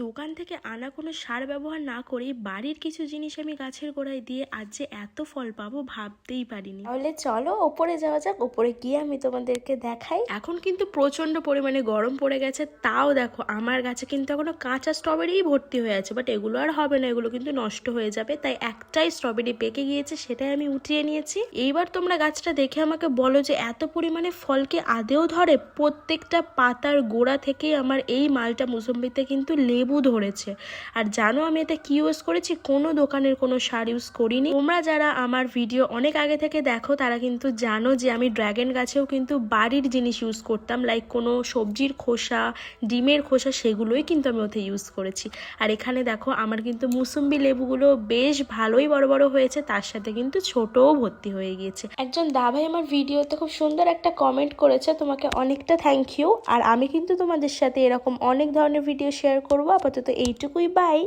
দোকান থেকে আনা কোনো সার ব্যবহার না করেই বাড়ির কিছু জিনিস আমি গাছের গোড়ায় দিয়ে আজ যে এত ফল পাবো ভাবতেই পারিনি। তাহলে চলো ওপরে যাওয়া যাক, ওপরে গিয়ে আমি তোমাদেরকে দেখাই। এখন কিন্তু প্রচন্ড পরিমাণে গরম পড়ে গেছে, তাও দেখো আমার গাছে কিন্তু এখনো কাঁচা স্ট্রবেরিই ভর্তি হয়ে আছে, বাট এগুলো আর হবে না, এগুলো কিন্তু নষ্ট হয়ে যাবে। তাই একটাই স্ট্রবেরি পেকে গিয়েছে, সেটাই আমি উঠিয়ে নিয়েছি। এইবার তোমরা গাছটা দেখে আমাকে বলো যে এত পরিমাণে ফল কি আদেও ধরে? প্রত্যেকটা পাতার গোড়া থেকে আমার এই মালটা মুসম্বিতে কিন্তু লেবু ধরেছে। আর জানো আমি এটা কি ইউজ করেছি? কোনো দোকানের কোনো সার ইউজ করিনি। তোমরা যারা আমার ভিডিও অনেক আগে থেকে দেখো তারা কিন্তু জানো যে আমি ড্রাগন গাছেও কিন্তু বাড়ির জিনিস ইউজ করতাম, লাইক কোনো সবজির খোসা, ডিমের খোসা, সেগুলোই কিন্তু আমি ওতে ইউজ করেছি। আর এখানে দেখো আমার কিন্তু মুসম্বি লেবুগুলো বেশ ভালোই বড় বড় হয়েছে, তার সাথে কিন্তু ছোটও ভর্তি হয়ে গিয়েছে। একজন দাভাই আমার ভিডিওতে খুব সুন্দর একটা কমেন্ট করেছে, তোমাকে অনেকটা থ্যাংক ইউ। আর আমি কিন্তু তোমাদের সাথে এরকম অনেক ধরনের ভিডিও শেয়ার করবো। আপাতত এইটুকুই, বাই।